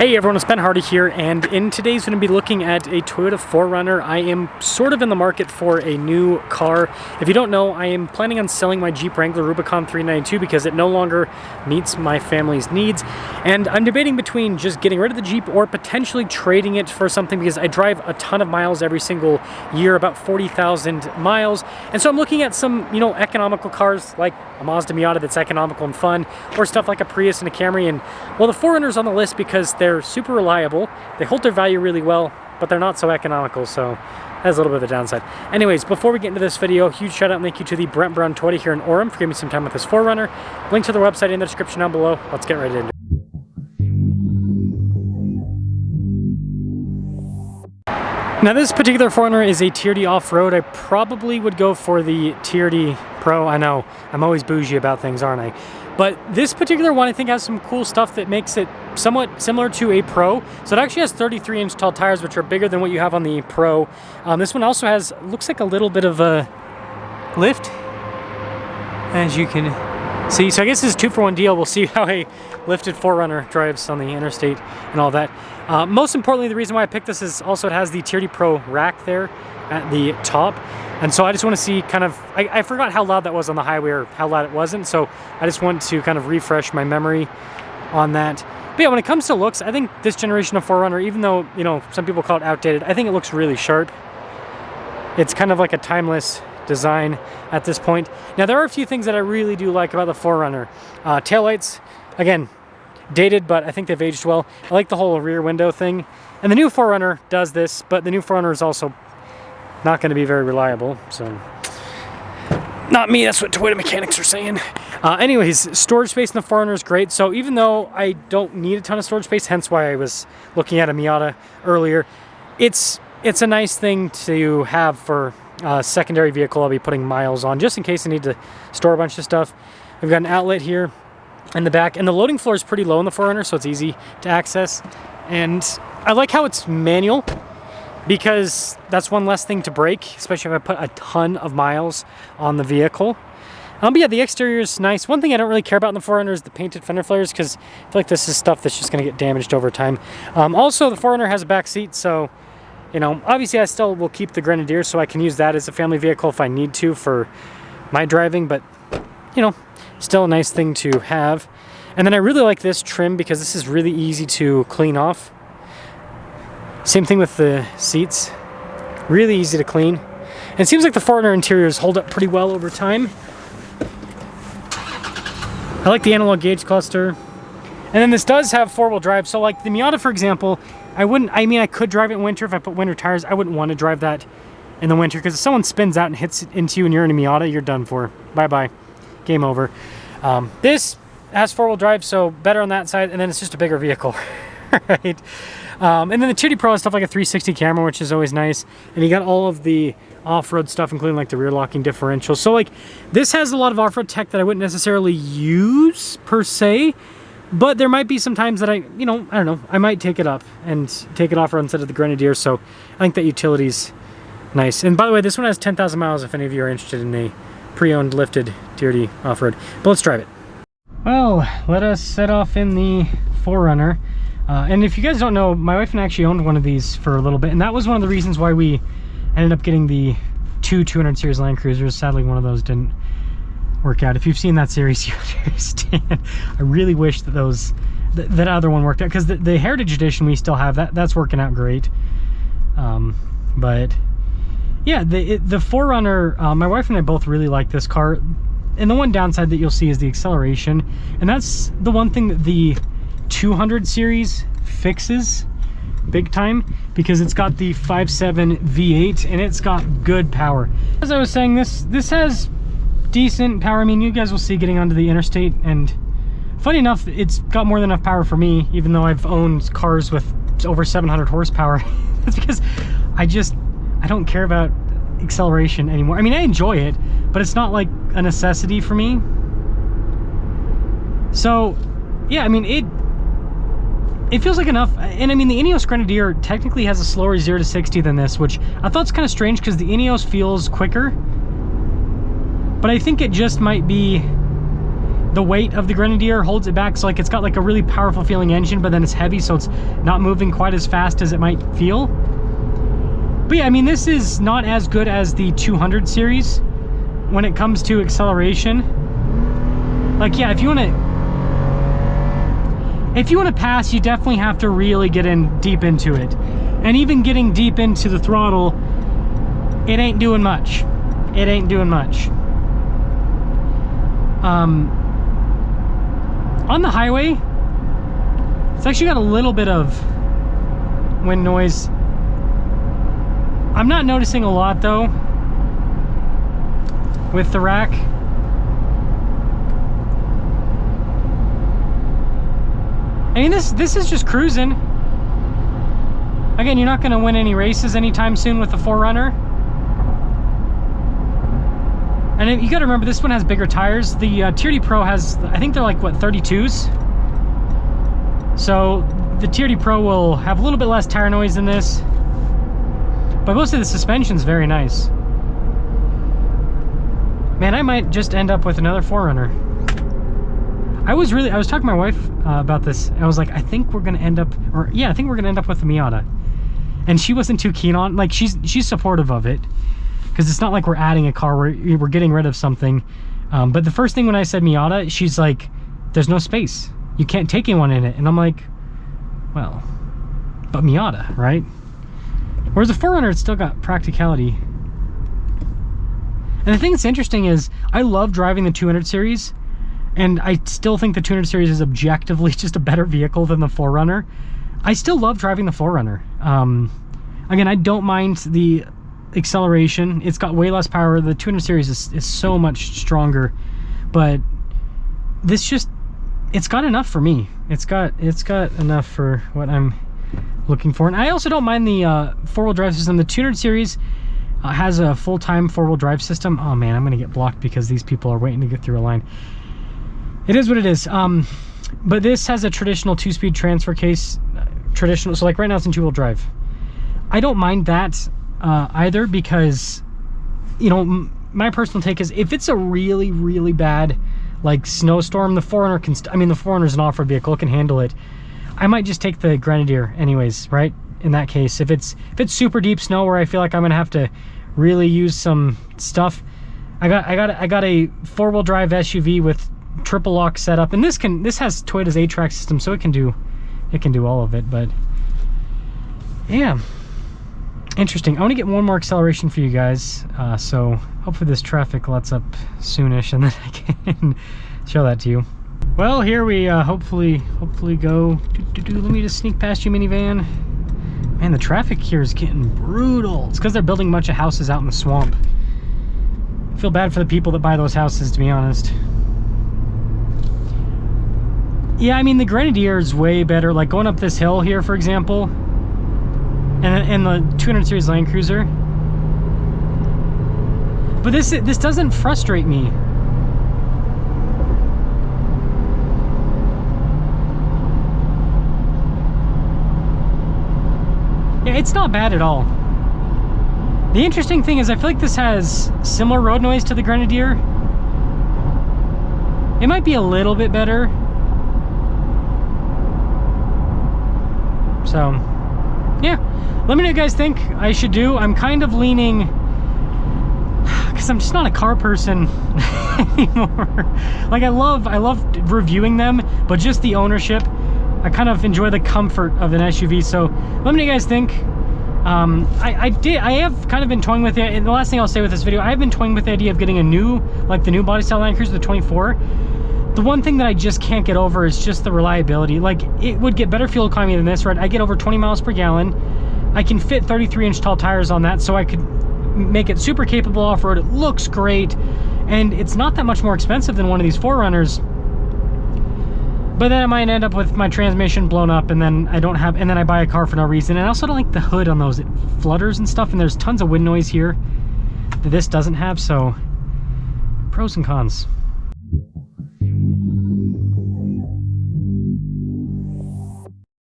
Hey everyone, it's Ben Hardy here, and in today's going to be looking at a Toyota 4Runner. I am sort of in the market for a new car. If you don't know, I am planning on selling my Jeep Wrangler Rubicon 392 because it no longer meets my family's needs. And I'm debating between just getting rid of the Jeep or potentially trading it for something because I drive a ton of miles every single year, about 40,000 miles. And so I'm looking at some, economical cars like a Mazda Miata that's economical and fun, or stuff like a Prius and a Camry. And well, the 4Runner's on the list because they're super reliable, they hold their value really well, but they're not so economical, so that's a little bit of a downside. Anyways, before we get into this video, huge shout out and thank you to the Brent Brown Toyota here in Orem for giving me some time with this 4Runner. Link to their website in the description down below. Let's get right into it. Now this particular 4Runner is a TRD off-road. I probably would go for the TRD Pro. I know, I'm always bougie about things, aren't I? But this particular one I think has some cool stuff that makes it somewhat similar to a Pro. So it actually has 33-inch tall tires, which are bigger than what you have on the Pro. This one also has, looks like a little bit of a lift, as you can see. So I guess this is a 2-for-1 deal. We'll see how a lifted 4Runner drives on the interstate and all that. Most importantly, the reason why I picked this is also it has the TRD Pro rack there at the top. And so I just want to see kind of, I forgot how loud that was on the highway or how loud it wasn't. So I just want to kind of refresh my memory on that. But yeah, when it comes to looks, I think this generation of 4Runner, even though, some people call it outdated, I think it looks really sharp. It's kind of like a timeless design at this point. Now, there are a few things that I really do like about the 4Runner. Taillights, again, dated, but I think they've aged well. I like the whole rear window thing. And the new 4Runner does this, but the new 4Runner is also not going to be very reliable, so not me, that's what Toyota mechanics are saying. Anyways, storage space in the 4Runner is great. So even though I don't need a ton of storage space, hence why I was looking at a Miata earlier, it's a nice thing to have for a secondary vehicle I'll be putting miles on, just in case I need to store a bunch of stuff. We've got an outlet here in the back, and the loading floor is pretty low in the 4Runner, so it's easy to access. And I like how it's manual, because that's one less thing to break, especially if I put a ton of miles on the vehicle. But yeah, the exterior is nice. One thing I don't really care about in the 4Runner is the painted fender flares, because I feel like this is stuff that's just going to get damaged over time. Also, the 4Runner has a back seat, so, obviously I still will keep the Grenadier, so I can use that as a family vehicle if I need to for my driving, but, still a nice thing to have. And then I really like this trim because this is really easy to clean off. Same thing with the seats, really easy to clean. And it seems like the 4Runner interiors hold up pretty well over time. I like the analog gauge cluster. And then this does have 4-wheel drive. So like the Miata, for example, I could drive it in winter if I put winter tires. I wouldn't want to drive that in the winter because if someone spins out and hits into you and you're in a Miata, you're done for. Bye-bye. Game over. This has 4-wheel drive, so better on that side. And then it's just a bigger vehicle, right? And then the TRD Pro has stuff like a 360 camera, which is always nice. And you got all of the off-road stuff, including like the rear locking differential. So like this has a lot of off-road tech that I wouldn't necessarily use per se, but there might be some times that I don't know, I might take it up and take it off-road instead of the Grenadier. So I think that utility's nice. And by the way, this one has 10,000 miles if any of you are interested in a pre-owned lifted TRD off-road. But let's drive it. Well, let us set off in the 4Runner. And if you guys don't know, my wife and I actually owned one of these for a little bit, and that was one of the reasons why we ended up getting the two 200 series Land Cruisers. Sadly, one of those didn't work out. If you've seen that series, you understand. I really wish that that other one worked out, because the Heritage Edition we still have, that's working out great. But yeah, the 4Runner, my wife and I both really like this car. And the one downside that you'll see is the acceleration, and that's the one thing that the 200 series fixes big time, because it's got the 5.7 V8 and it's got good power. As I was saying, this has decent power. I mean, you guys will see getting onto the interstate, and funny enough, it's got more than enough power for me, even though I've owned cars with over 700 horsepower. That's because I don't care about acceleration anymore. I mean, I enjoy it, but it's not like a necessity for me. So yeah, I mean, it feels like enough. And I mean, the Ineos Grenadier technically has a slower 0 to 60 than this, which I thought is kind of strange because the Ineos feels quicker. But I think it just might be the weight of the Grenadier holds it back. So like it's got like a really powerful feeling engine, but then it's heavy, so it's not moving quite as fast as it might feel. But yeah, I mean, this is not as good as the 200 series when it comes to acceleration. Like, yeah, if you want to pass, you definitely have to really get in deep into it. And even getting deep into the throttle, it ain't doing much. It ain't doing much. On the highway, it's actually got a little bit of wind noise. I'm not noticing a lot though with the rack. I mean, this is just cruising. Again, you're not going to win any races anytime soon with the 4Runner. And you got to remember, this one has bigger tires. The TRD Pro has, I think they're like, what, 32s? So the TRD Pro will have a little bit less tire noise than this. But mostly the suspension's very nice. Man, I might just end up with another 4Runner. I was talking to my wife about this. I was like, I think we're gonna end up, I think we're gonna end up with a Miata. And she wasn't too keen on, like, she's supportive of it, because it's not like we're adding a car, we're getting rid of something. But the first thing when I said Miata, she's like, there's no space. You can't take anyone in it. And I'm like, well, but Miata, right? Whereas the 4Runner, it's still got practicality. And the thing that's interesting is, I love driving the 200 series, and I still think the 200 series is objectively just a better vehicle than the 4Runner. I still love driving the 4Runner. Again, I don't mind the acceleration. It's got way less power. The 200 series is so much stronger, but this just, it's got enough for me. It's got enough for what I'm looking for. And I also don't mind the four-wheel drive system. The 200 series has a full-time four-wheel drive system. Oh man, I'm gonna get blocked because these people are waiting to get through a line. It is what it is. But this has a traditional 2-speed transfer case. Traditional, so like right now it's in 2-wheel drive. I don't mind that either, because, you know, my personal take is, if it's a really, really bad like snowstorm, the 4Runner can, I mean, the 4Runner is an off-road vehicle, it can handle it. I might just take the Grenadier anyways, right? In that case, if it's super deep snow where I feel like I'm gonna have to really use some stuff, I got a 4-wheel drive SUV with triple lock setup, and this has Toyota's 8-track system, so it can do all of it. But yeah, interesting. I want to get one more acceleration for you guys, so hopefully this traffic lets up soonish, and then I can show that to you. Well, here we hopefully go. Let me just sneak past you, minivan. Man, the traffic here is getting brutal. It's because they're building a bunch of houses out in the swamp. I feel bad for the people that buy those houses, to be honest. Yeah, I mean, the Grenadier is way better. Like going up this hill here, for example, and the 200 series Land Cruiser. But this doesn't frustrate me. Yeah, it's not bad at all. The interesting thing is, I feel like this has similar road noise to the Grenadier. It might be a little bit better. So, yeah. Let me know what you guys think I should do. I'm kind of leaning, because I'm just not a car person anymore. Like, I love reviewing them, but just the ownership, I kind of enjoy the comfort of an SUV. So let me know what you guys think. I have kind of been toying with it, and the last thing I'll say with this video, I have been toying with the idea of getting a new, like the new body style Land Cruiser, the 24. The one thing that I just can't get over is just the reliability. Like, it would get better fuel economy than this, right? I get over 20 miles per gallon. I can fit 33-inch tall tires on that, so I could make it super capable off-road. It looks great, and it's not that much more expensive than one of these 4Runners. But then I might end up with my transmission blown up, and then I buy a car for no reason. And I also don't like the hood on those. It flutters and stuff, and there's tons of wind noise here that this doesn't have. So pros and cons.